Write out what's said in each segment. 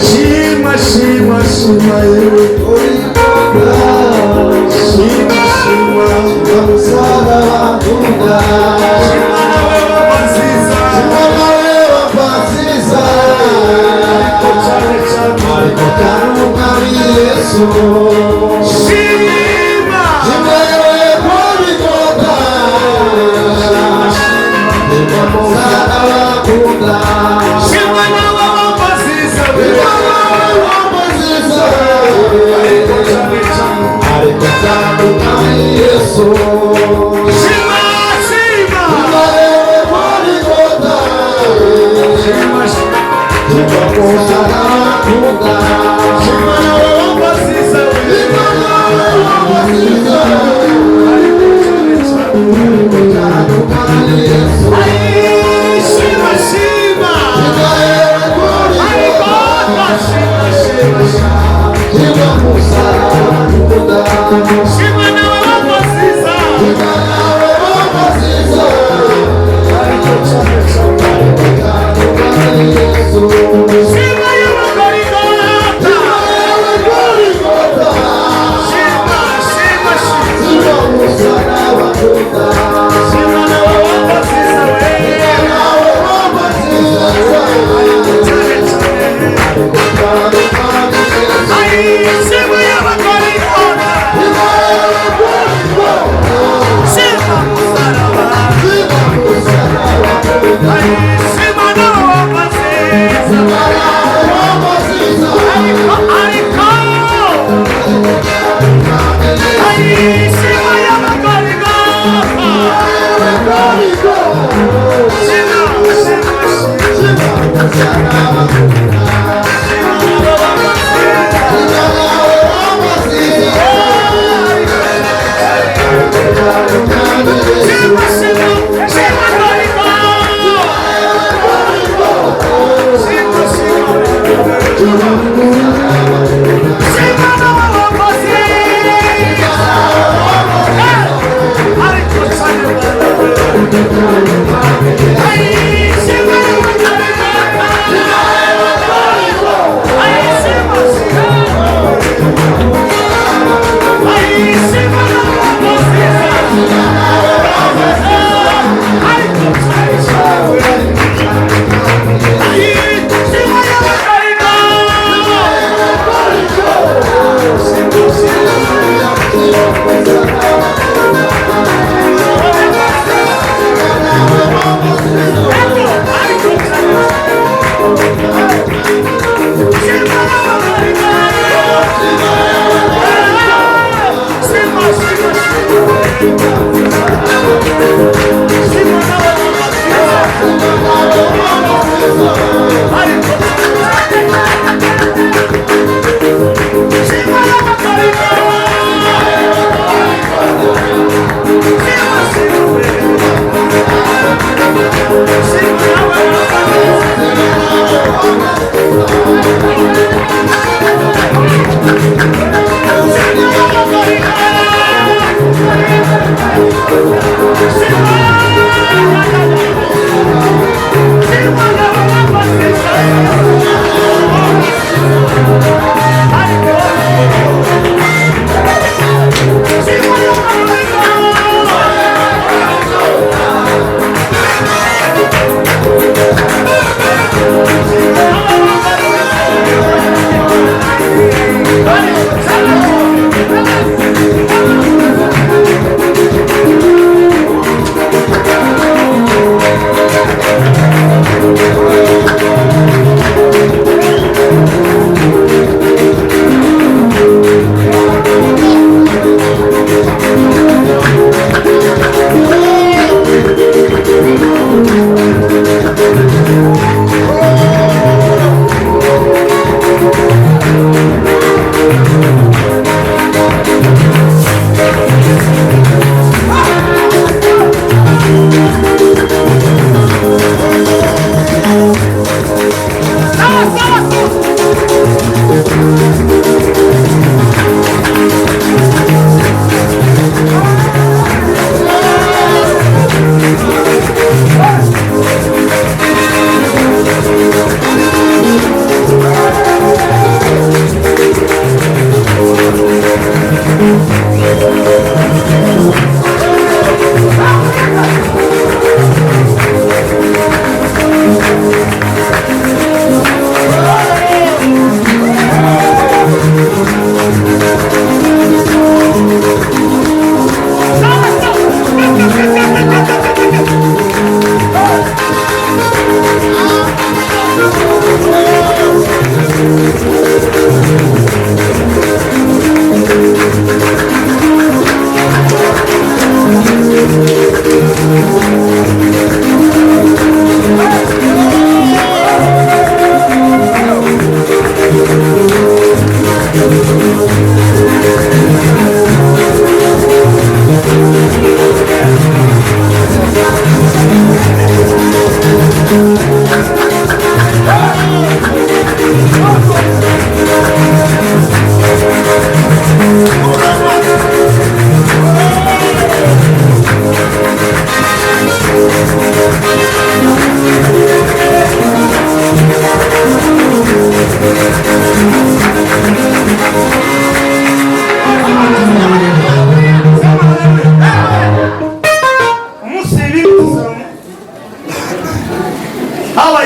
Shima, shima, shima yewe shima, shima musara wakunda shima nawe wabaziza ariko cyane cyane ariko kandi umwami Yesu shima yewe kubikota shima musara wakunda shima nawe wabaziza ariko kandi umwami Yesu shima shima yewe kubikota shima shima musara wakunda shima nawe wabaziza Hey,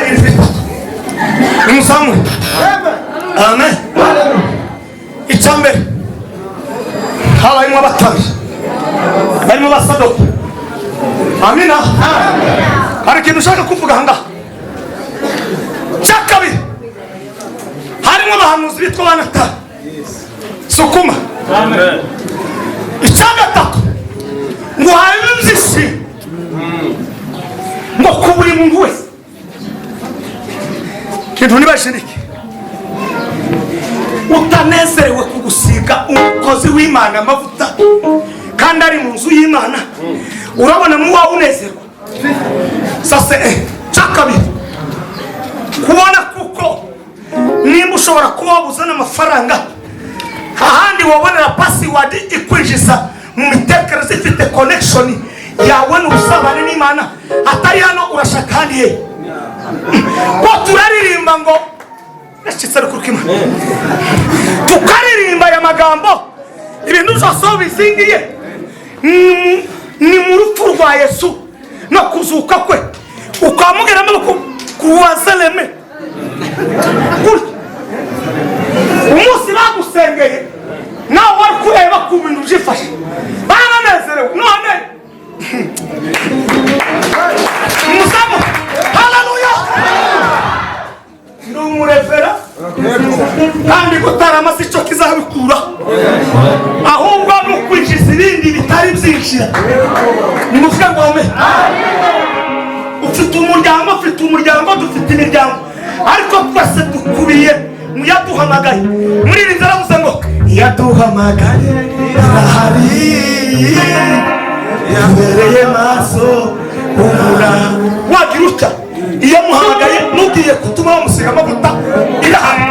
ibintu bitatu nimusamwe amen. Icyambere habayemo abatambyi barimo basadoki. Amina. Hari ikintu ushaka kuvuga ahangaha. Cya kabiri harimo abahanuzi bitwa banata sukuma. Icya gatatu ngo habe byinshi ngo ku buri muntu wese kintu ntibashirike utanezerewe kugusiga umukozi w'Imana amavuta kandi ari mu nzu y'Imana urabona mu wawe unezerwa. Sasa cya kabiri kubona kuko nimba ushobora kuba wabuze n'amafaranga ahandi wabonera password ikwinjiza mu mitekerereze ifite connection yawe n'ubusabane n'Imana atari hano urashaka handi he ko turaririmba ngo nashitsere kuri Imana tukaririmba ya magambo ibintu byose bizingiye ni mu rupfu rwa Yesu no kuzuka kwe ukamugera mu kuwazaleme umunsi bagusengeye nawe wari kureba ku bintu byifashe baranezerewe none musamo. Haleluya. Ndi umurevera kandi gutarama si cyo kizabikura ahubwo ni ukwinjiza ibindi bitari byinjira. Nimuvuge ngo amen. Ufite umuryango dufite imiryango ariko twese dukubiye mu yaduhamagaye. Muri iri nzara muze ngo yaduhamagaye arahari yabereye maso umura wagira utya iyo muhamagaye nugiye kutuma bamusiga amavuta irahari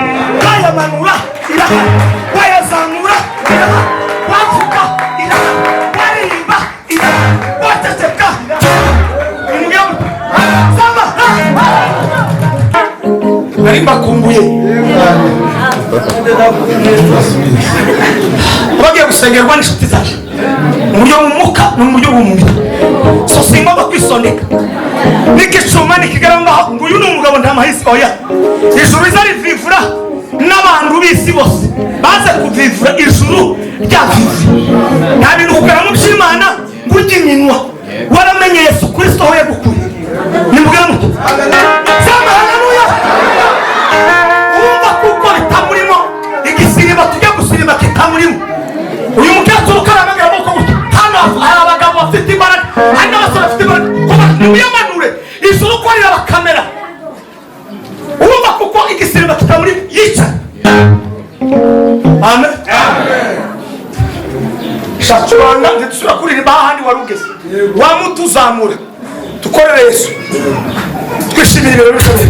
bayamanura irahari bayazamura irahari bavuga irahari baririmba irahari bateseka imugabo sama nari mbakumbuye bagiye gusengerwa n'inshuti zaje mu buryo bw'umwuka no mu buryo bw'umubiri. So singomba kwisondeka n'igicuma nikigarangaho ngo uyu ni umugabo nta mahisi oya. Ijuru izarivivura n'abantu b'isi bose baze kuvivura ijuru ryavive nta bintu kugaramo by'Imana burya iminwa waramenye Yesu Kristo aho yagukuye. Nimubwira muto sama haleluya. Umva kuko bitamurimo igisiriba tujya gusiriba kitamurimo. Uyu mukecuru karamagara amaboko gutya hano hari abagabo bafite imbaraga hari n'abasore bafite imbaraga kuba nimuyamanure ijuru ko rira bakamera. Urumva kuko igisiriba kitamurimo yicaye. Amen. Shachuranga nditsura kuririmba ahandi warugeze wamutuzamura tukorere Yesu twishimire ibirori bishoboye.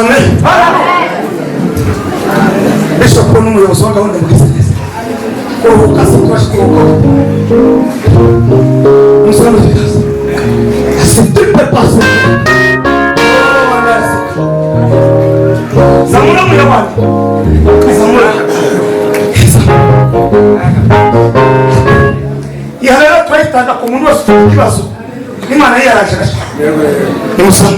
amen. Bishop n'umuyobozi wa gahunda muri business kuruhuka si kwashikuruka musana zikaza c'est triple passe zamura muyabandi zamura yarera twahitaga ku muntu wese ufite ikibazo n'Imana yaraje ni musana